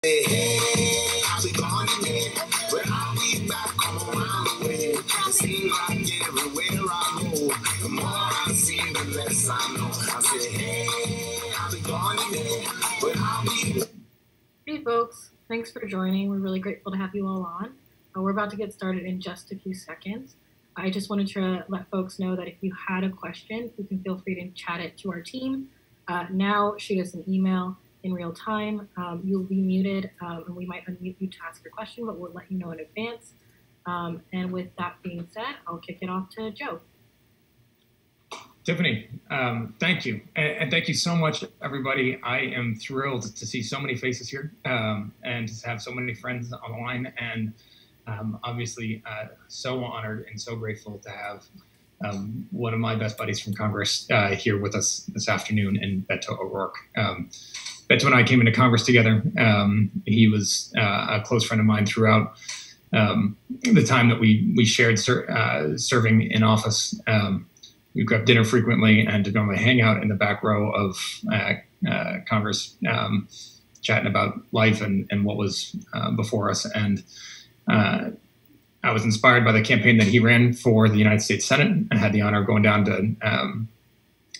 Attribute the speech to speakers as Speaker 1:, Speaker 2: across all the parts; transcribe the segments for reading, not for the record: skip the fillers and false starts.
Speaker 1: Hey, I'll be gone again, but I'll be back, come around the way. It seems like everywhere I go, the more I see, the less I know. I say, hey, I'll be gone again, but I'll be.
Speaker 2: Hey folks, thanks for joining. We're really grateful to have you all on. We're about to get started in just a few seconds. I just wanted to let folks know that if you had a question, you can feel free to chat it to our team. Now shoot us an email in real time. You'll be muted and we might unmute you to ask your question, but we'll let you know in advance. And with that being said, I'll kick it off to Joe.
Speaker 3: Tiffany, thank you. And thank you so much, everybody. I am thrilled to see so many faces here and to have so many friends online. And obviously, so honored and so grateful to have one of my best buddies from Congress here with us this afternoon, and Beto O'Rourke. Beto and I came into Congress together. He was a close friend of mine throughout the time that we shared serving in office. We grabbed dinner frequently and to normally hang out in the back row of Congress, chatting about life and what was before us. And I was inspired by the campaign that he ran for the United States Senate. I had the honor of going down to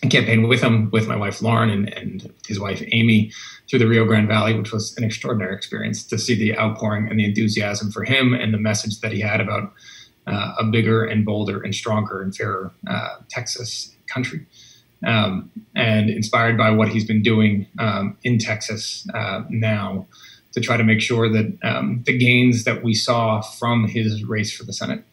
Speaker 3: campaign with him, with my wife Lauren and his wife Amy, through the Rio Grande Valley, which was an extraordinary experience to see the outpouring and the enthusiasm for him and the message that he had about a bigger and bolder and stronger and fairer Texas country. And inspired by what he's been doing in Texas now to try to make sure that the gains that we saw from his race for the Senate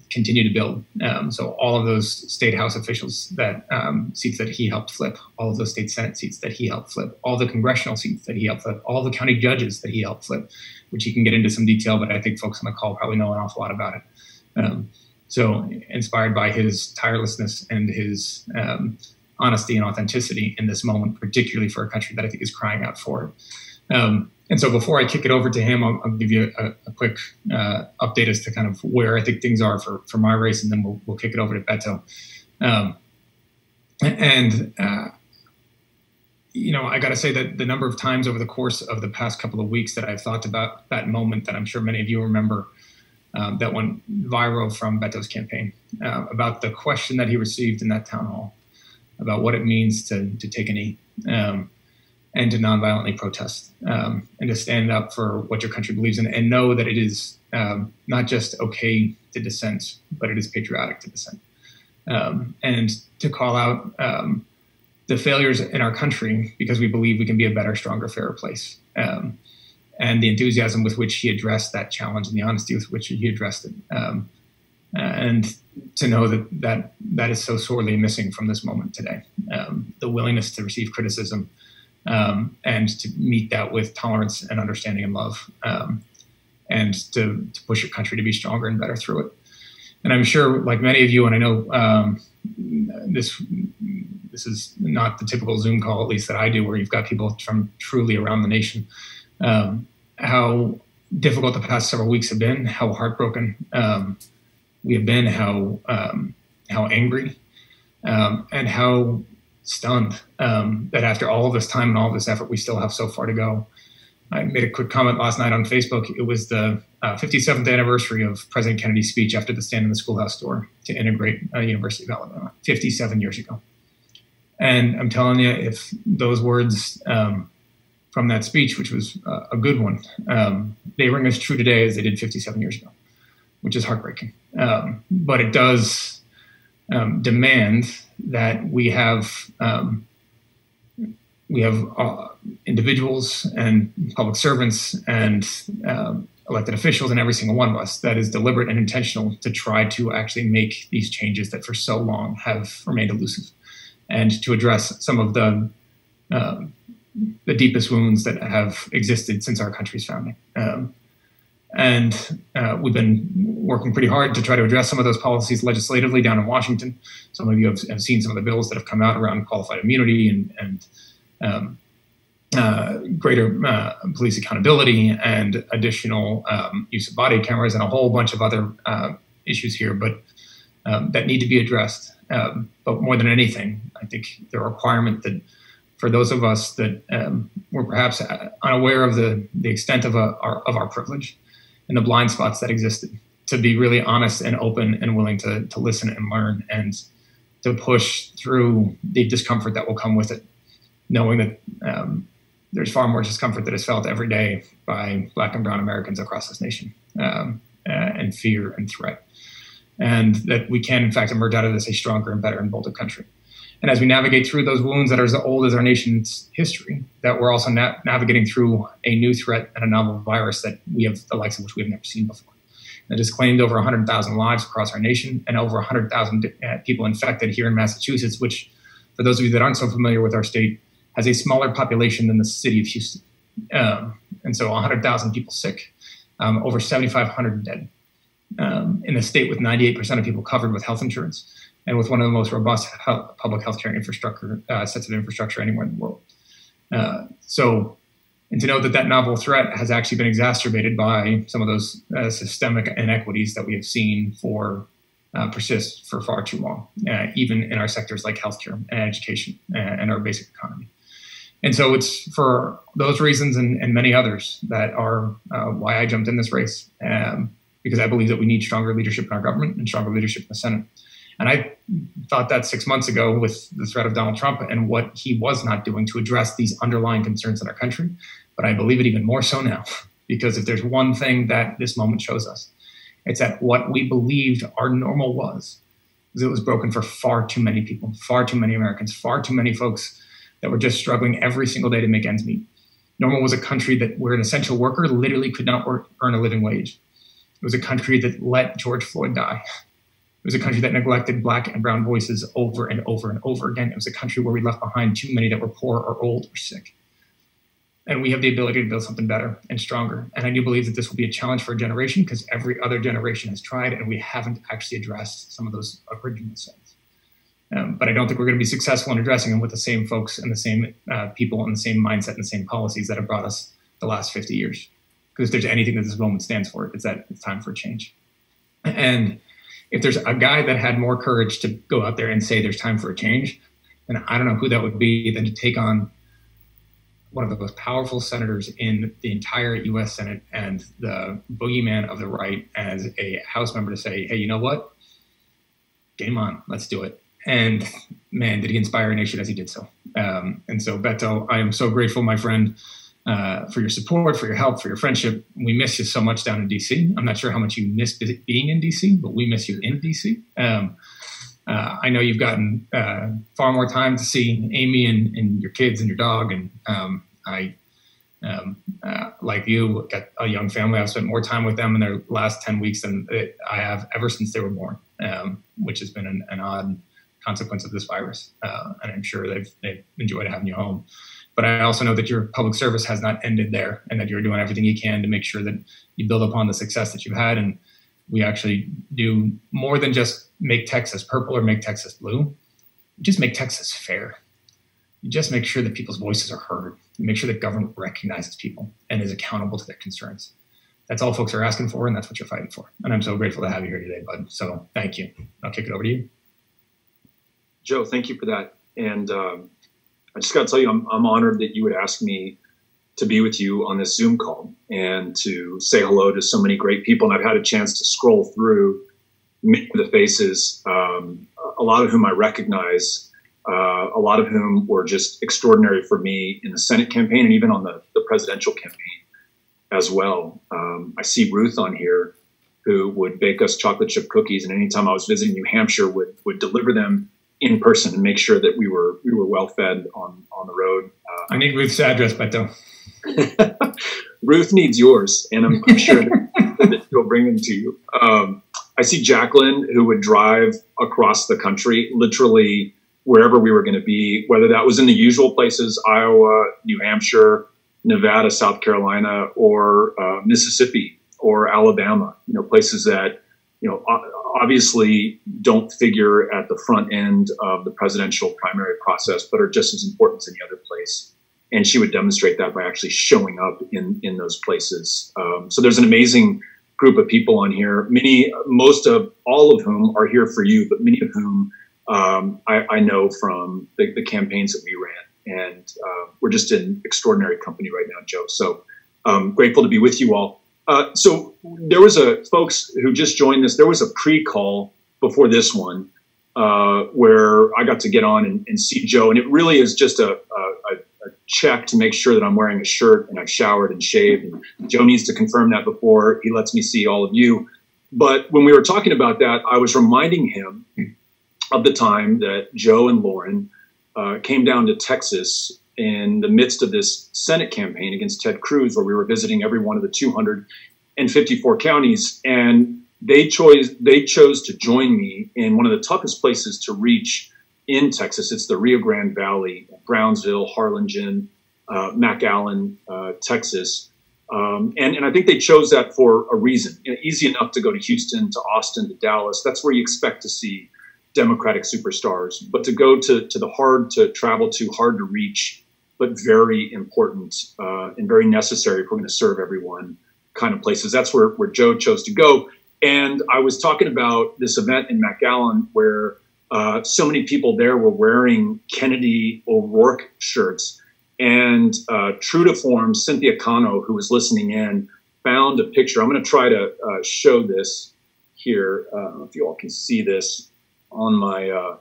Speaker 3: continue to build. So all of those state house officials that seats that he helped flip, all of those state Senate seats that he helped flip, all the congressional seats that he helped flip, all the county judges that he helped flip, which he can get into some detail, but I think folks on the call probably know an awful lot about it. So inspired by his tirelessness and his honesty and authenticity in this moment, particularly for a country that I think is crying out for it. And so before I kick it over to him, I'll give you a quick update as to kind of where I think things are for my race, and then we'll kick it over to Beto. You know, I got to say that the number of times over the course of the past couple of weeks that I've thought about that moment that I'm sure many of you remember that went viral from Beto's campaign, about the question that he received in that town hall, about what it means to take a knee. And to nonviolently protest, and to stand up for what your country believes in, and know that it is not just okay to dissent, but it is patriotic to dissent. And to call out the failures in our country because we believe we can be a better, stronger, fairer place. And the enthusiasm with which he addressed that challenge and the honesty with which he addressed it. And to know that is so sorely missing from this moment today. The willingness to receive criticism, and to meet that with tolerance and understanding and love, and to push your country to be stronger and better through it. And I'm sure, like many of you, and I know this is not the typical Zoom call, at least that I do, where you've got people from truly around the nation, how difficult the past several weeks have been, how heartbroken we have been, how angry, and how stunned that after all of this time and all of this effort, we still have so far to go. I made a quick comment last night on Facebook. It was the 57th anniversary of President Kennedy's speech after the stand in the schoolhouse door to integrate University of Alabama, 57 years ago. And I'm telling you, if those words from that speech, which was a good one, they ring as true today as they did 57 years ago, which is heartbreaking. But it does demand that we have individuals and public servants and elected officials and every single one of us that is deliberate and intentional to try to actually make these changes that for so long have remained elusive, and to address some of the deepest wounds that have existed since our country's founding. And we've been working pretty hard to try to address some of those policies legislatively down in Washington. Some of you have seen some of the bills that have come out around qualified immunity and greater police accountability and additional use of body cameras and a whole bunch of other issues here, but that need to be addressed. But more than anything, I think the requirement that for those of us that were perhaps unaware of the extent of our privilege and the blind spots that existed, to be really honest and open and willing to listen and learn and to push through the discomfort that will come with it, knowing that there's far more discomfort that is felt every day by Black and brown Americans across this nation, and fear and threat. And that we can, in fact, emerge out of this a stronger and better and bolder country. And as we navigate through those wounds that are as old as our nation's history, that we're also navigating through a new threat and a novel virus that we have the likes of which we have never seen before. That has claimed over 100,000 lives across our nation and over 100,000 people infected here in Massachusetts, which, for those of you that aren't so familiar with our state, has a smaller population than the city of Houston. And so 100,000 people sick, over 7,500 dead, in a state with 98% of people covered with health insurance, and with one of the most robust public healthcare infrastructure, sets of infrastructure anywhere in the world. And to know that that novel threat has actually been exacerbated by some of those systemic inequities that we have seen persist for far too long, even in our sectors like healthcare and education and our basic economy. And so it's for those reasons and many others that are why I jumped in this race, because I believe that we need stronger leadership in our government and stronger leadership in the Senate. And I thought that 6 months ago with the threat of Donald Trump and what he was not doing to address these underlying concerns in our country. But I believe it even more so now, because if there's one thing that this moment shows us, it's that what we believed our normal was it was broken for far too many people, far too many Americans, far too many folks that were just struggling every single day to make ends meet. Normal was a country where an essential worker literally could not earn a living wage. It was a country that let George Floyd die. It was a country that neglected Black and brown voices over and over and over again. It was a country where we left behind too many that were poor or old or sick. And we have the ability to build something better and stronger. And I do believe that this will be a challenge for a generation, because every other generation has tried and we haven't actually addressed some of those original sins. But I don't think we're going to be successful in addressing them with the same folks and the same people and the same mindset and the same policies that have brought us the last 50 years. Because if there's anything that this moment stands for, it's that it's time for a change. And if there's a guy that had more courage to go out there and say there's time for a change, then I don't know who that would be than to take on one of the most powerful senators in the entire U.S. Senate and the boogeyman of the right as a House member to say, hey, you know what? Game on, let's do it. And man, did he inspire a nation as he did so. And so, Beto, I am so grateful, my friend, for your support, for your help, for your friendship. We miss you so much down in D.C. I'm not sure how much you miss being in D.C., but we miss you in D.C. I know you've gotten far more time to see Amy and your kids and your dog. And I, like you, got a young family. I've spent more time with them in their last 10 weeks than I have ever since they were born, which has been an odd consequence of this virus. And I'm sure they've enjoyed having you home. But I also know that your public service has not ended there, and that you're doing everything you can to make sure that you build upon the success that you've had. And we actually do more than just make Texas purple or make Texas blue. You just make Texas fair. You just make sure that people's voices are heard. You make sure that government recognizes people and is accountable to their concerns. That's all folks are asking for, and that's what you're fighting for. And I'm so grateful to have you here today, bud. So thank you. I'll kick it over to you.
Speaker 4: Joe, thank you for that. And I just got to tell you, I'm honored that you would ask me to be with you on this Zoom call and to say hello to so many great people. And I've had a chance to scroll through many of the faces, a lot of whom I recognize, a lot of whom were just extraordinary for me in the Senate campaign and even on the presidential campaign as well. I see Ruth on here, who would bake us chocolate chip cookies, and anytime I was visiting New Hampshire would deliver them in person and make sure that we were well fed on the road.
Speaker 3: I need Ruth's address, Beto.
Speaker 4: Ruth needs yours, and I'm sure that she'll bring them to you. I see Jacqueline, who would drive across the country, literally wherever we were going to be, whether that was in the usual places, Iowa, New Hampshire, Nevada, South Carolina, or Mississippi or Alabama, places that, obviously don't figure at the front end of the presidential primary process, but are just as important as any other place. And she would demonstrate that by actually showing up in those places. So there's an amazing group of people on here, all of whom are here for you, but many of whom I know from the campaigns that we And we're just in extraordinary company right now, Joe. So grateful to be with you all. So there was folks who just joined this. There was a pre-call before this one where I got to get on and see Joe. And it really is just a check to make sure that I'm wearing a shirt and I've showered and shaved. And Joe needs to confirm that before he lets me see all of you. But when we were talking about that, I was reminding him of the time that Joe and Lauren came down to Texas in the midst of this Senate campaign against Ted Cruz, where we were visiting every one of the 254 counties. And they chose to join me in one of the toughest places to reach in Texas. It's the Rio Grande Valley, Brownsville, Harlingen, McAllen, Texas. And I think they chose that for a reason. You know, easy enough to go to Houston, to Austin, to Dallas. That's where you expect to see Democratic superstars. But to go to the hard to travel to, hard to reach, but very important and very necessary if we're going to serve everyone kind of places. That's where Joe chose to go. And I was talking about this event in McAllen where so many people there were wearing Kennedy O'Rourke shirts. And true to form, Cynthia Cano, who was listening in, found a picture. I'm going to try to show this here. I don't know if you all can see this on my,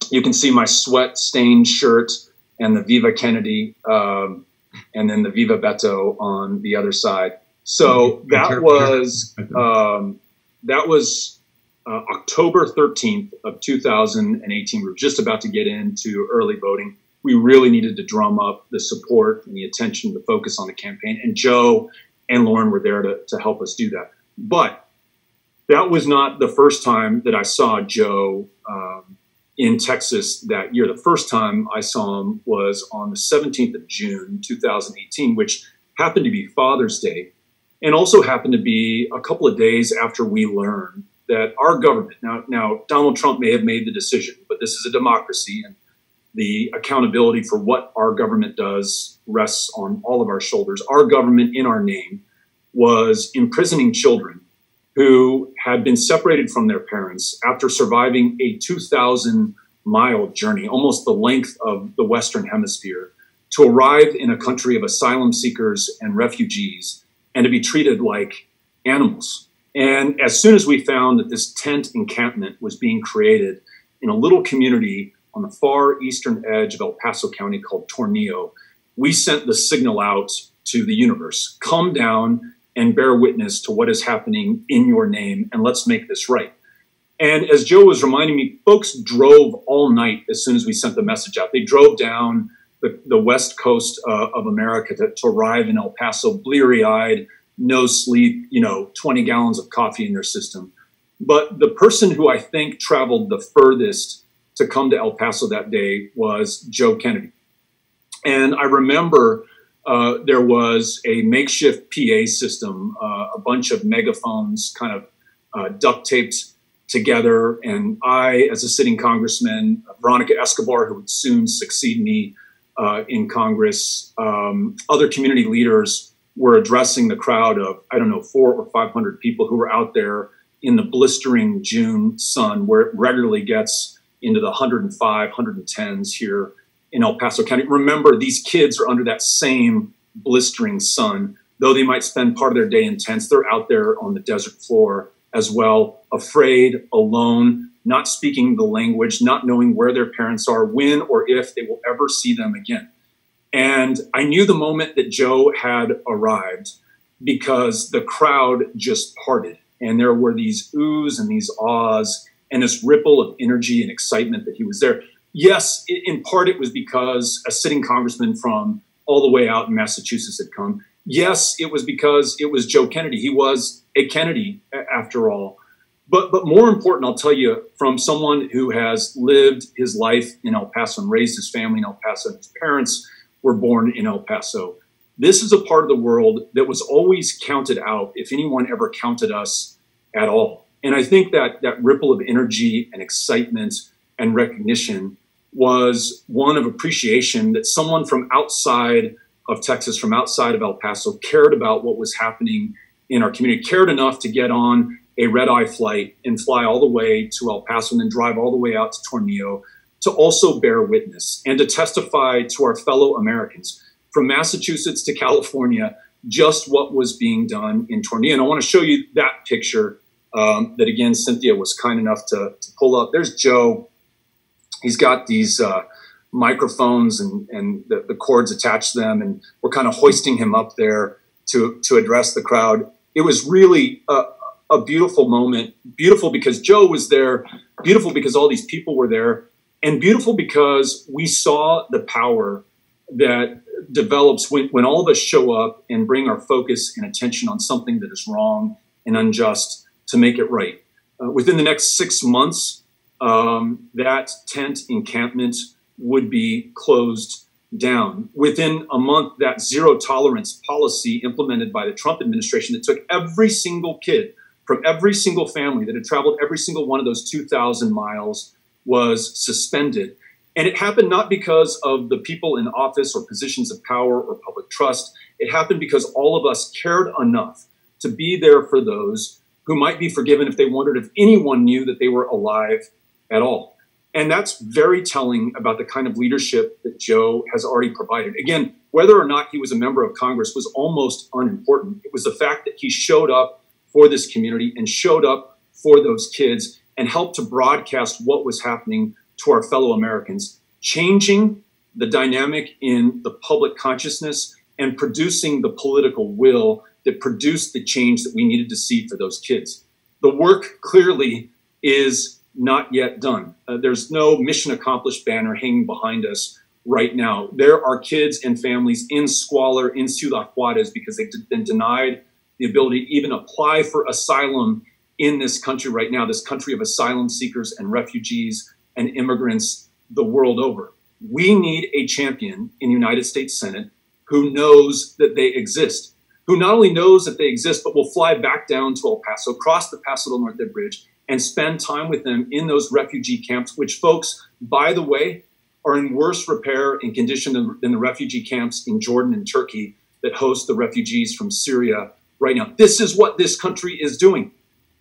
Speaker 4: you can see my sweat-stained shirt and the Viva Kennedy, and then the Viva Beto on the other side. So that was October 13th of 2018. We were just about to get into early voting. We really needed to drum up the support and the attention, the focus on the campaign. And Joe and Lauren were there to help us do that. But that was not the first time that I saw Joe in Texas that year. The first time I saw him was on the 17th of June, 2018, which happened to be Father's Day, and also happened to be a couple of days after we learned that our government, now Donald Trump may have made the decision, but this is a democracy, and the accountability for what our government does rests on all of our shoulders. Our government, in our name, was imprisoning children who had been separated from their parents after surviving a 2,000-mile journey, almost the length of the Western Hemisphere, to arrive in a country of asylum seekers and refugees and to be treated like animals. And as soon as we found that this tent encampment was being created in a little community on the far eastern edge of El Paso County called Tornillo, we sent the signal out to the universe: come down and bear witness to what is happening in your name, and let's make this right. And as Joe was reminding me, folks drove all night as soon as we sent the message out. They drove down the west coast of America to arrive in El Paso, bleary-eyed, no sleep, 20 gallons of coffee in their system. But the person who I think traveled the furthest to come to El Paso that day was Joe Kennedy. And I remember there was a makeshift PA system, a bunch of megaphones kind of duct taped together. And I, as a sitting congressman, Veronica Escobar, who would soon succeed me in Congress, other community leaders were addressing the crowd of, 400 or 500 people who were out there in the blistering June sun, where it regularly gets into the 105, 110s here in El Paso County. Remember, these kids are under that same blistering sun. Though they might spend part of their day in tents, they're out there on the desert floor as well, afraid, alone, not speaking the language, not knowing where their parents are, when or if they will ever see them again. And I knew the moment that Joe had arrived because the crowd just parted. And there were these oohs and these ahs and this ripple of energy and excitement that he was there. Yes, in part it was because a sitting congressman from all the way out in Massachusetts had come. Yes, it was because it was Joe Kennedy. He was a Kennedy, after all. But more important, I'll tell you, from someone who has lived his life in El Paso and raised his family in El Paso, and his parents were born in El Paso. This is a part of the world that was always counted out if anyone ever counted us at all. And I think that ripple of energy and excitement and recognition was one of appreciation that someone from outside of Texas, from outside of El Paso, cared about what was happening in our community, cared enough to get on a red-eye flight and fly all the way to El Paso and then drive all the way out to Tornillo to also bear witness and to testify to our fellow Americans from Massachusetts to California just what was being done in Tornillo. And I want to show you that picture that, again, Cynthia was kind enough to pull up. There's Joe. He's got these microphones and the cords attached to them, and we're kind of hoisting him up there to address the crowd. It was really a beautiful moment, beautiful because Joe was there, beautiful because all these people were there, and beautiful because we saw the power that develops when all of us show up and bring our focus and attention on something that is wrong and unjust to make it right. Within the next 6 months, that tent encampment would be closed down. Within a month, that zero tolerance policy implemented by the Trump administration that took every single kid from every single family that had traveled every single one of those 2,000 miles was suspended. And it happened not because of the people in office or positions of power or public trust. It happened because all of us cared enough to be there for those who might be forgiven if they wondered if anyone knew that they were alive at all. And that's very telling about the kind of leadership that Joe has already provided. Again, whether or not he was a member of Congress was almost unimportant. It was the fact that he showed up for this community and showed up for those kids and helped to broadcast what was happening to our fellow Americans, changing the dynamic in the public consciousness and producing the political will that produced the change that we needed to see for those kids. The work clearly is not yet done. There's no mission accomplished banner hanging behind us right now. There are kids and families in squalor in Ciudad Juarez because they've been denied the ability to even apply for asylum in this country right now, this country of asylum seekers and refugees and immigrants the world over. We need a champion in the United States Senate who knows that they exist, who not only knows that they exist, but will fly back down to El Paso, cross the Paso del Norte Bridge, and spend time with them in those refugee camps, which, folks, by the way, are in worse repair and condition than the refugee camps in Jordan and Turkey that host the refugees from Syria right now. This is what this country is doing.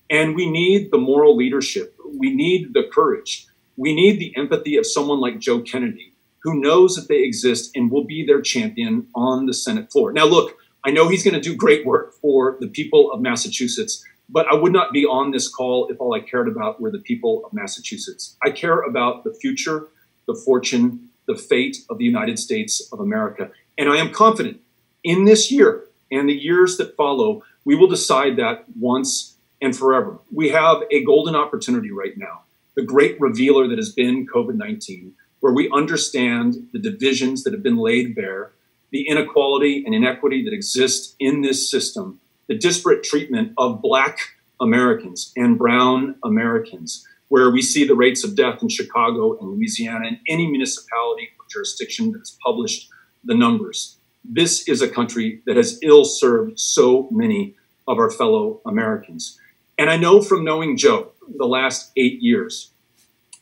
Speaker 4: And we need the moral leadership. We need the courage. We need the empathy of someone like Joe Kennedy, who knows that they exist and will be their champion on the Senate floor. Now, look, I know he's going to do great work for the people of Massachusetts, but I would not be on this call if all I cared about were the people of Massachusetts. I care about the future, the fortune, the fate of the United States of America. And I am confident in this year and the years that follow, we will decide that once and forever. We have a golden opportunity right now, the great revealer that has been COVID-19, where we understand the divisions that have been laid bare, the inequality and inequity that exists in this system, the disparate treatment of Black Americans and Brown Americans, where we see the rates of death in Chicago and Louisiana and any municipality or jurisdiction that has published the numbers. This is a country that has ill-served so many of our fellow Americans. And I know from knowing Joe the last 8 years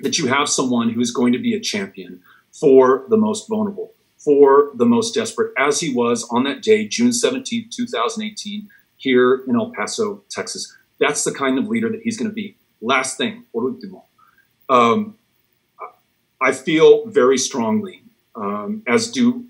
Speaker 4: that you have someone who's going to be a champion for the most vulnerable, for the most desperate, as he was on that day, June 17th, 2018, here in El Paso, Texas. That's the kind of leader that he's going to be. Last thing, por último, I feel very strongly, as do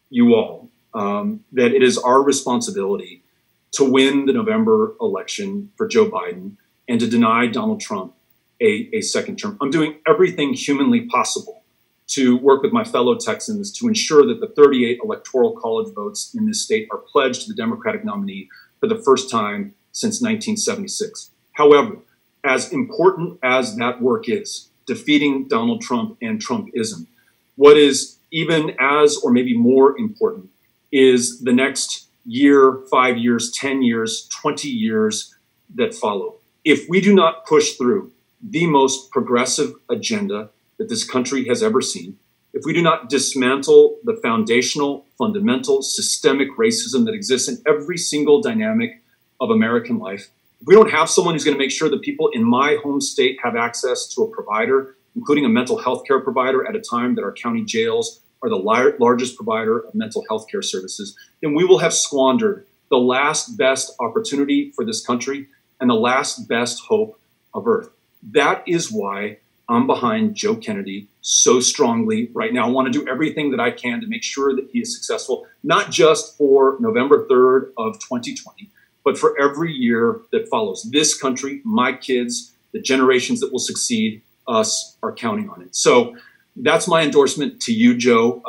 Speaker 4: you all, that it is our responsibility to win the November election for Joe Biden and to deny Donald Trump a second term. I'm doing everything humanly possible to work with my fellow Texans to ensure that the 38 electoral college votes in this state are pledged to the Democratic nominee for the first time since 1976. However, as important as that work is, defeating Donald Trump and Trumpism, what is even as or maybe more important is the next year, 5 years, 10 years, 20 years that follow. If we do not push through the most progressive agenda that this country has ever seen, if we do not dismantle the foundational, fundamental, systemic racism that exists in every single dynamic of American life, if we don't have someone who's going to make sure that people in my home state have access to a provider, including a mental health care provider at a time that our county jails are the largest provider of mental health care services, then we will have squandered the last best opportunity for this country and the last best hope of Earth. That is why I'm behind Joe Kennedy so strongly right now. I want to do everything that I can to make sure that he is successful, not just for November 3rd of 2020, but for every year that follows. This country, my kids, the generations that will succeed us are counting on it. So that's my endorsement to you, Joe.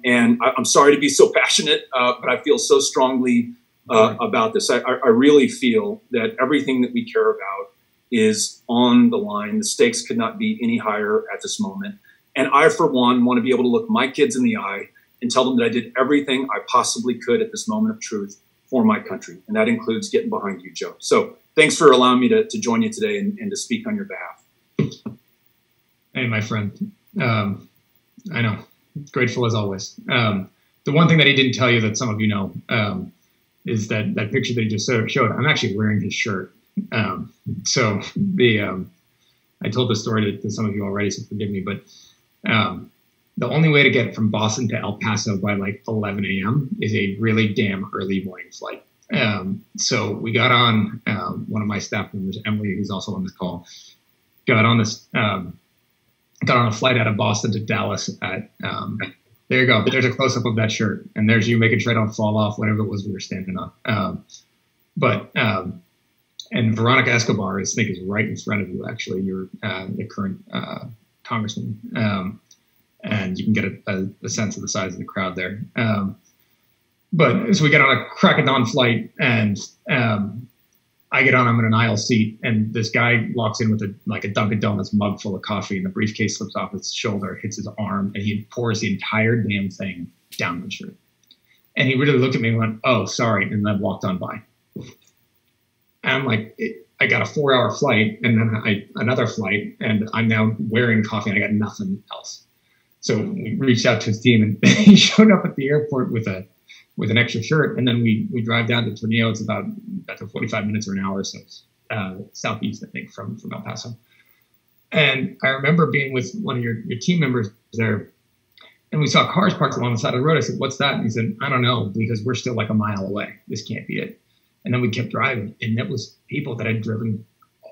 Speaker 4: And I'm sorry to be so passionate, but I feel so strongly about this. I really feel that everything that we care about is on the line. The stakes could not be any higher at this moment. And I, for one, want to be able to look my kids in the eye and tell them that I did everything I possibly could at this moment of truth for my country. And that includes getting behind you, Joe. So thanks for allowing me to join you today and to speak on your behalf.
Speaker 3: Hey, my friend. I know. Grateful as always. The one thing that he didn't tell you that some of you know is that picture that he just showed. I'm actually wearing his shirt. So I told the story to some of you already, so forgive me, but the only way to get from Boston to El Paso by like 11 a.m. is a really damn early morning flight. So we got on, one of my staff members, Emily, who's also on this call, got on a flight out of Boston to Dallas at, there you go. There's a close-up of that shirt. And there's you making sure I don't fall off, whatever it was we were standing on. And Veronica Escobar, I think, is right in front of you, actually. You're the current congressman. And you can get a sense of the size of the crowd there. But so we get on a crack of dawn flight, and I get on, I'm in an aisle seat, and this guy walks in with a Dunkin' Donuts mug full of coffee, and the briefcase slips off his shoulder, hits his arm, and he pours the entire damn thing down my shirt. And he really looked at me and went, "Oh, sorry," and then walked on by. And I'm like, I got a 4-hour flight, and then another flight, and I'm now wearing coffee, and I got nothing else. So we reached out to his team, and he showed up at the airport with an extra shirt, and then we drive down to Tornillo. It's about 45 minutes or an hour, so it's southeast, I think, from El Paso. And I remember being with one of your team members there, and we saw cars parked along the side of the road. I said, "What's that?" And he said, "I don't know, because we're still like a mile away. This can't be it." And then we kept driving, and it was people that had driven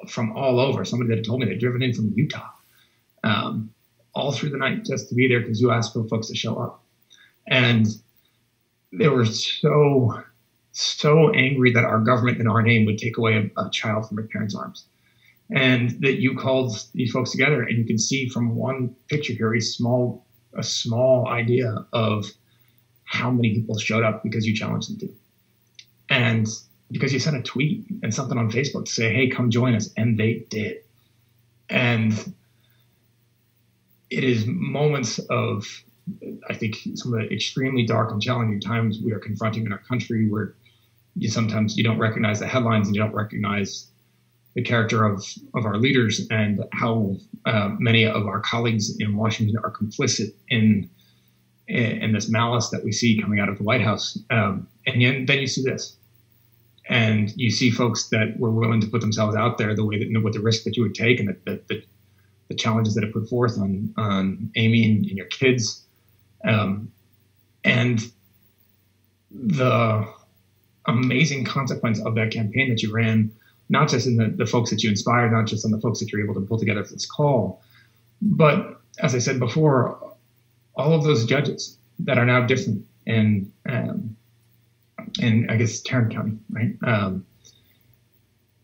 Speaker 3: from all over. Somebody that had told me they'd driven in from Utah, all through the night just to be there because you asked for folks to show up. And they were so angry that our government in our name would take away a child from a parent's arms. And that you called these folks together, and you can see from one picture here a small idea of how many people showed up because you challenged them to. And because you sent a tweet and something on Facebook to say, "Hey, come join us," and they did. And it is moments of, I think, some of the extremely dark and challenging times we are confronting in our country, where sometimes you don't recognize the headlines and you don't recognize the character of our leaders, and how many of our colleagues in Washington are complicit in this malice that we see coming out of the White House. And then you see this. And you see folks that were willing to put themselves out there the way that, with the risk that you would take, and the challenges that it put forth on Amy and your kids. And the amazing consequence of that campaign that you ran, not just in the folks that you inspired, not just on the folks that you're able to pull together for this call, but as I said before, all of those judges that are now different in I guess Tarrant County, right?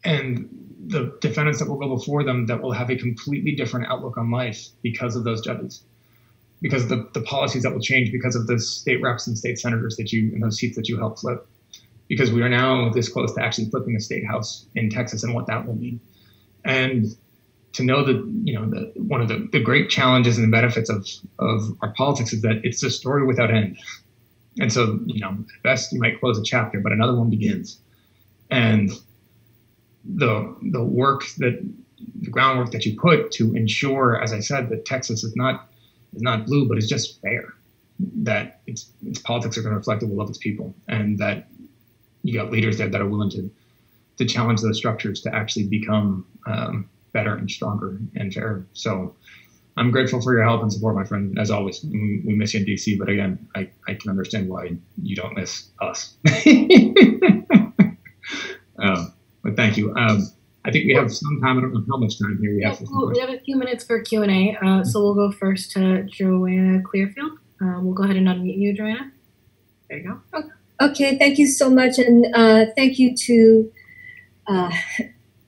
Speaker 3: And the defendants that will go before them that will have a completely different outlook on life because of those judges, because of the policies that will change, because of the state reps and state senators in those seats that you helped flip, because we are now this close to actually flipping a state house in Texas and what that will mean. And to know that, one of the great challenges and the benefits of our politics is that it's a story without end. And so, at best you might close a chapter, but another one begins. And the groundwork that you put to ensure, as I said, that Texas is not blue, but is just fair, that its politics are going to reflect the will of its people, and that you got leaders there that are willing to challenge those structures to actually become better and stronger and fairer. So I'm grateful for your help and support, my friend, as always. We miss you in DC, but again, I can understand why you don't miss us. But thank you. I think we have some time. I don't know how much time here we have.
Speaker 2: We have a few minutes for Q&A, so we'll go first to Joanna Clearfield. We'll go ahead and unmute you, Joanna. There you go.
Speaker 5: Okay, thank you so much, and thank you to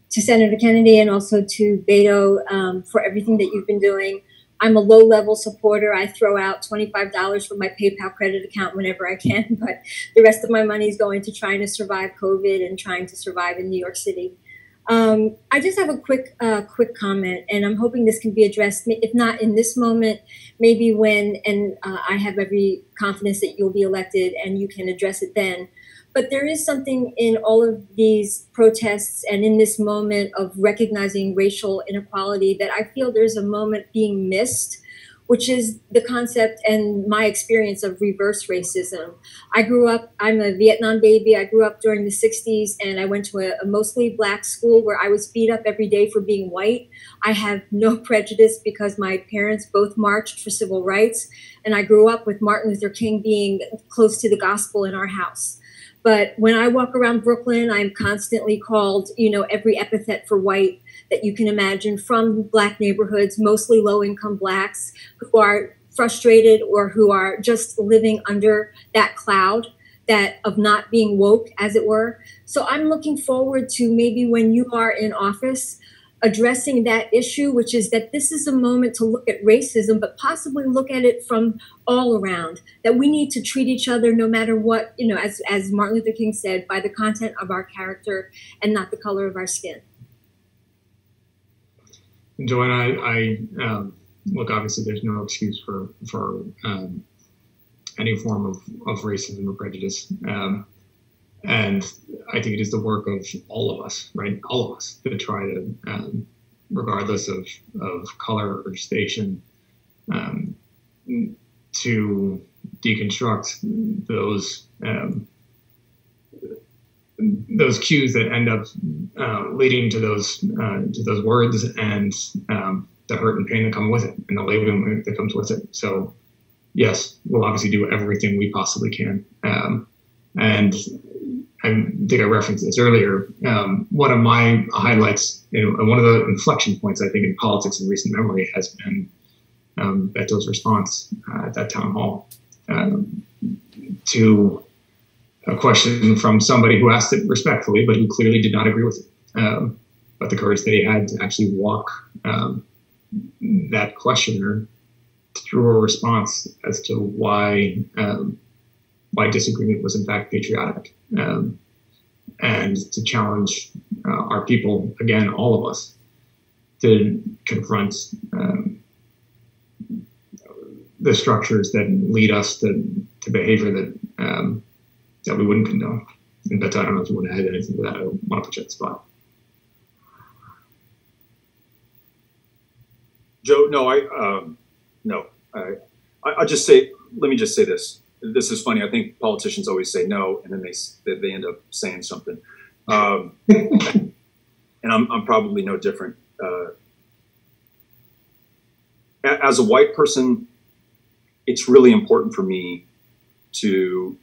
Speaker 5: Senator Kennedy and also to Beto for everything that you've been doing. I'm a low-level supporter. I throw out $25 from my PayPal credit account whenever I can, but the rest of my money is going to trying to survive COVID and trying to survive in New York City. I just have a quick comment, and I'm hoping this can be addressed, if not in this moment, maybe when, and I have every confidence that you'll be elected and you can address it then. But there is something in all of these protests and in this moment of recognizing racial inequality that I feel there's a moment being missed, which is the concept and my experience of reverse racism. I grew up, I'm a Vietnam baby. I grew up during the 60s, and I went to a mostly Black school where I was beat up every day for being white. I have no prejudice because my parents both marched for civil rights, and I grew up with Martin Luther King being close to the gospel in our house. But when I walk around Brooklyn, I'm constantly called, you know, every epithet for white that you can imagine from Black neighborhoods, mostly low-income Blacks who are frustrated or who are just living under that cloud that of not being woke, as it were. So I'm looking forward to maybe when you are in office, addressing that issue, which is that this is a moment to look at racism, but possibly look at it from all around, that we need to treat each other no matter what, you know, as Martin Luther King said, by the content of our character and not the color of our skin.
Speaker 3: Joanna, I look, obviously there's no excuse for any form of racism or prejudice. And I think it is the work of all of us, right? All of us to try to, regardless of color or station, to deconstruct those cues that end up leading to those words and the hurt and pain that come with it and the labeling that comes with it. So yes, we'll obviously do everything we possibly can. And I think I referenced this earlier. One of my highlights, and one of the inflection points, I think, in politics in recent memory has been Beto's response at that town hall to a question from somebody who asked it respectfully, but who clearly did not agree with it. But the courage that he had to actually walk that questioner through a response as to why disagreement was in fact patriotic, and to challenge our people, again, all of us, to confront the structures that lead us to behavior that we wouldn't condone. And Beto, I don't know if you want to add anything to that. I don't want to put you on the spot.
Speaker 4: Joe, no, I'll just say, let me just say this. This is funny. I think politicians always say no, and then they end up saying something. And I'm probably no different. As a white person, it's really important for me to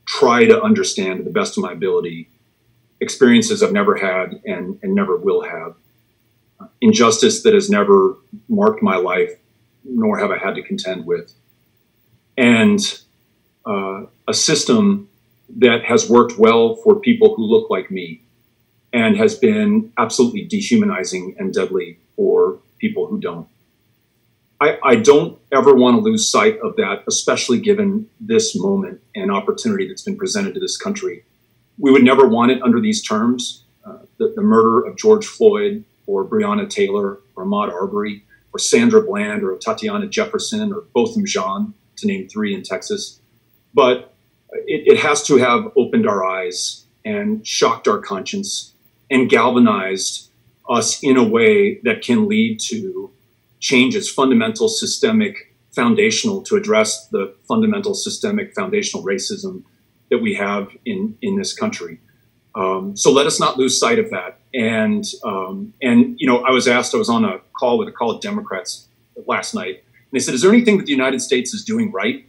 Speaker 4: try to understand, to the best of my ability, experiences I've never had and never will have. Injustice that has never marked my life, nor have I had to contend with. And a system that has worked well for people who look like me and has been absolutely dehumanizing and deadly for people who don't. I don't ever want to lose sight of that, especially given this moment and opportunity that's been presented to this country. We would never want it under these terms. The murder of George Floyd or Breonna Taylor or Ahmaud Arbery or Sandra Bland or Tatiana Jefferson or Botham Jean, to name three in Texas. But it has to have opened our eyes and shocked our conscience and galvanized us in a way that can lead to changes, fundamental, systemic, foundational, to address the fundamental, systemic, foundational racism that we have in this country. So let us not lose sight of that. And you know, I was on a call with of Democrats last night, and they said, is there anything that the United States is doing right?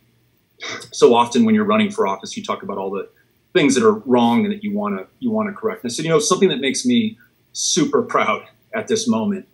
Speaker 4: So often when you're running for office, you talk about all the things that are wrong and that you want to correct. And I said, you know, something that makes me super proud at this moment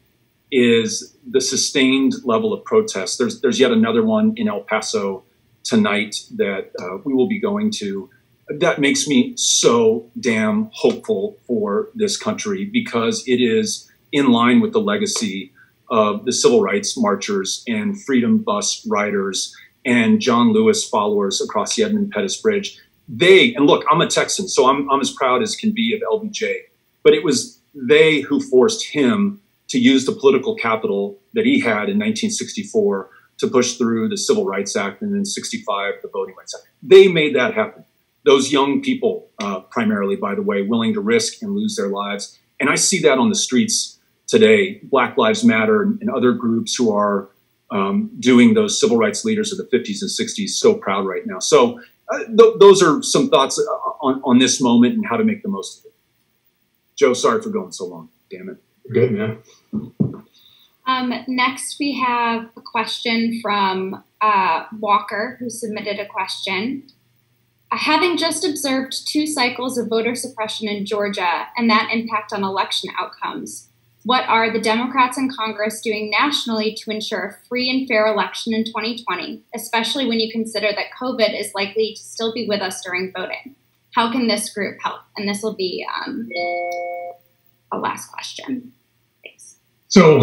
Speaker 4: is the sustained level of protest. There's yet another one in El Paso tonight that we will be going to. That makes me so damn hopeful for this country, because it is in line with the legacy of the civil rights marchers and freedom bus riders and John Lewis followers across the Edmund Pettus Bridge. And look, I'm a Texan, so I'm as proud as can be of LBJ, but it was they who forced him to use the political capital that he had in 1964 to push through the Civil Rights Act, and in 65, the Voting Rights Act. They made that happen. Those young people, primarily, by the way, willing to risk and lose their lives. And I see that on the streets today. Black Lives Matter and other groups who are doing those civil rights leaders of the 50s and 60s so proud right now. So those are some thoughts on this moment and how to make the most of it. Joe, sorry for going so long. Damn it.
Speaker 3: Good, man.
Speaker 6: Next, we have a question from Walker, who submitted a question. Having just observed 2 cycles of voter suppression in Georgia and that impact on election outcomes, what are the Democrats in Congress doing nationally to ensure a free and fair election in 2020, especially when you consider that COVID is likely to still be with us during voting? How can this group help? And this will be a last question. Thanks.
Speaker 3: So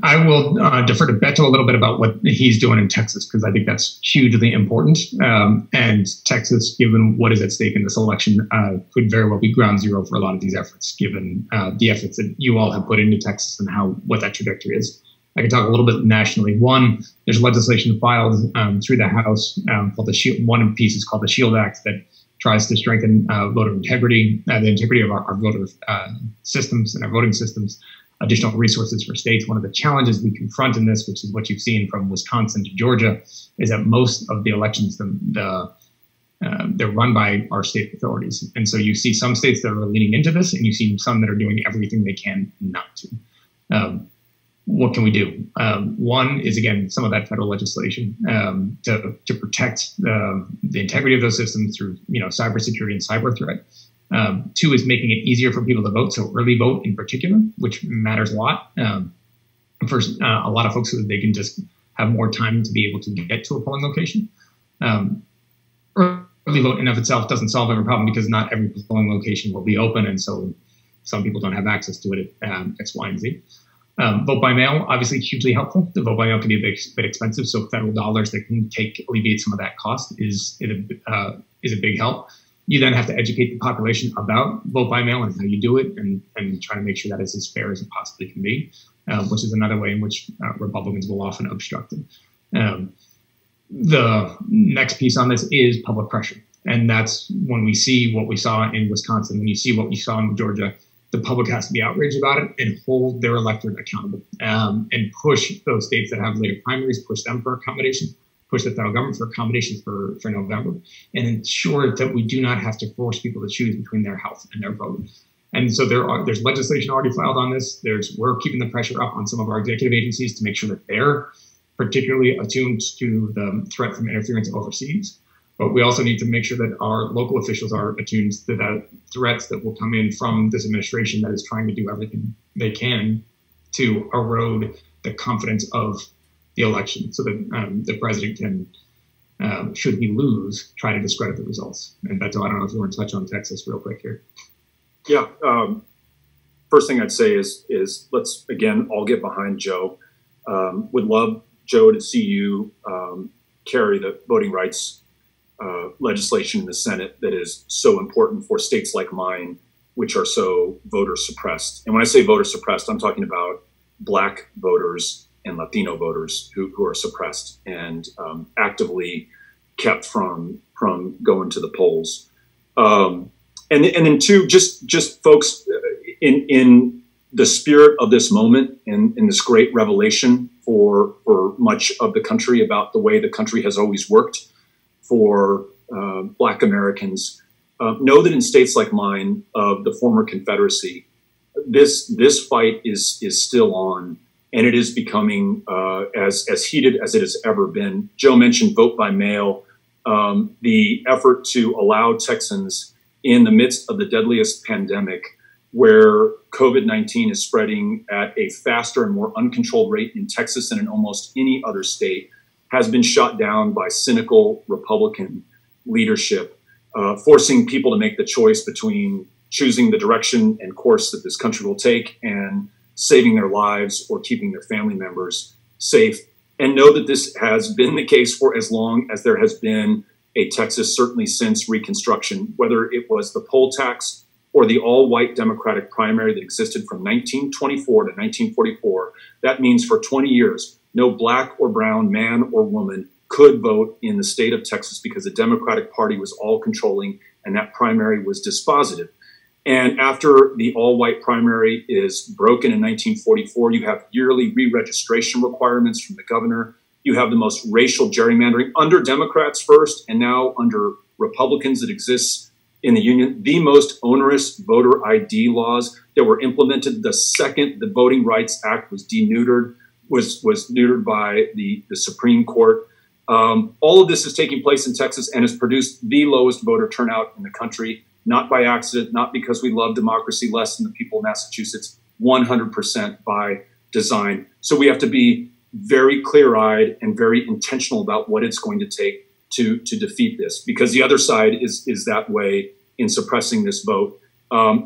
Speaker 3: I will defer to Beto a little bit about what he's doing in Texas, because I think that's hugely important. And Texas, given what is at stake in this election, could very well be ground zero for a lot of these efforts, given the efforts that you all have put into Texas and what that trajectory is. I can talk a little bit nationally. One, there's legislation filed through the House called the SHIELD. One piece is called the SHIELD Act that tries to strengthen voter integrity, the integrity of our voter systems and our voting systems, additional resources for states. One of the challenges we confront in this, which is what you've seen from Wisconsin to Georgia, is that most of the elections, they're run by our state authorities. And so you see some states that are leaning into this, and you see some that are doing everything they can not to. What can we do? One is, again, some of that federal legislation to protect the integrity of those systems through cybersecurity and cyber threat. 2 is making it easier for people to vote, so early vote in particular, which matters a lot. For a lot of folks, so that they can just have more time to be able to get to a polling location. Early vote in of itself doesn't solve every problem, because not every polling location will be open, and so some people don't have access to it at X, Y, and Z. Vote by mail, obviously hugely helpful. The vote by mail can be a bit expensive, so federal dollars that can alleviate some of that cost is a big help. You then have to educate the population about vote by mail and how you do it, and try to make sure that it's as fair as it possibly can be, which is another way in which Republicans will often obstruct it. The next piece on this is public pressure. And that's when we see what we saw in Wisconsin, when you see what we saw in Georgia, the public has to be outraged about it and hold their electorate accountable, and push those states that have later primaries, push them for accommodation, push the federal government for accommodations for November, and ensure that we do not have to force people to choose between their health and their vote. And so there's legislation already filed on this. We're keeping the pressure up on some of our executive agencies to make sure that they're particularly attuned to the threat from interference overseas. But we also need to make sure that our local officials are attuned to the threats that will come in from this administration that is trying to do everything they can to erode the confidence of the election, so that the president can, should he lose, try to discredit the results. And Beto, I don't know if you want to touch on Texas real quick here.
Speaker 4: Yeah. First thing I'd say is let's, again, all get behind Joe. Would love, Joe, to see you carry the voting rights legislation in the Senate that is so important for states like mine, which are so voter suppressed. And when I say voter suppressed, I'm talking about Black voters and Latino voters who are suppressed and actively kept from going to the polls. And then 2, just folks, in the spirit of this moment and in this great revelation for much of the country about the way the country has always worked for Black Americans, know that in states like mine of the former Confederacy, this fight is still on, and it is becoming as heated as it has ever been. Joe mentioned vote by mail. The effort to allow Texans in the midst of the deadliest pandemic where COVID-19 is spreading at a faster and more uncontrolled rate in Texas than in almost any other state, has been shot down by cynical Republican leadership, forcing people to make the choice between choosing the direction and course that this country will take and saving their lives or keeping their family members safe. And know that this has been the case for as long as there has been a Texas, certainly since Reconstruction, whether it was the poll tax or the all-white Democratic primary that existed from 1924 to 1944. That means for 20 years, no black or brown man or woman could vote in the state of Texas because the Democratic Party was all controlling and that primary was dispositive. And after the all-white primary is broken in 1944, you have yearly re-registration requirements from the governor. You have the most racial gerrymandering under Democrats first and now under Republicans that exists in the union, the most onerous voter ID laws that were implemented the second the Voting Rights Act was deneutered, was neutered by the Supreme Court. All of this is taking place in Texas and has produced the lowest voter turnout in the country, not by accident, not because we love democracy less than the people of Massachusetts, 100% by design. So we have to be very clear-eyed and very intentional about what it's going to take to defeat this, because the other side is that way in suppressing this vote.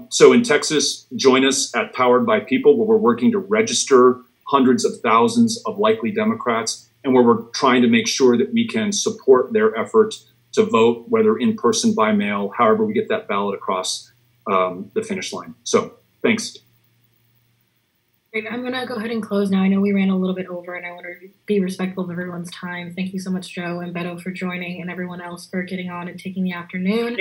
Speaker 4: So in Texas, join us at Powered by People, where we're working to register hundreds of thousands of likely Democrats, and where we're trying to make sure that we can support their effort to vote, whether in person, by mail, however we get that ballot across the finish line. So thanks.
Speaker 2: Great. I'm going to go ahead and close now. I know we ran a little bit over and I want to be respectful of everyone's time. Thank you so much, Joe and Beto, for joining, and everyone else for getting on and taking the afternoon.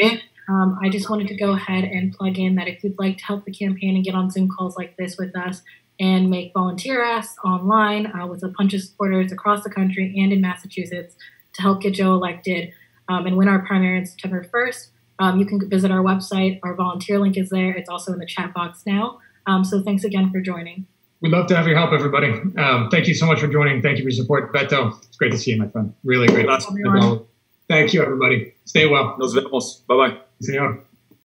Speaker 2: I just wanted to go ahead and plug in that if you'd like to help the campaign and get on Zoom calls like this with us and make volunteer asks online with a bunch of supporters across the country and in Massachusetts to help get Joe elected and win our primary on September 1st, you can visit our website. Our volunteer link is there. It's also in the chat box now. So thanks again for joining.
Speaker 3: We'd love to have your help, everybody. Thank you so much for joining. Thank you for your support. Beto, it's great to see you, my friend. Really great.
Speaker 2: Thanks, everyone.
Speaker 3: Thank you, everybody. Stay well.
Speaker 4: Nos vemos. Bye-bye.
Speaker 3: Señor.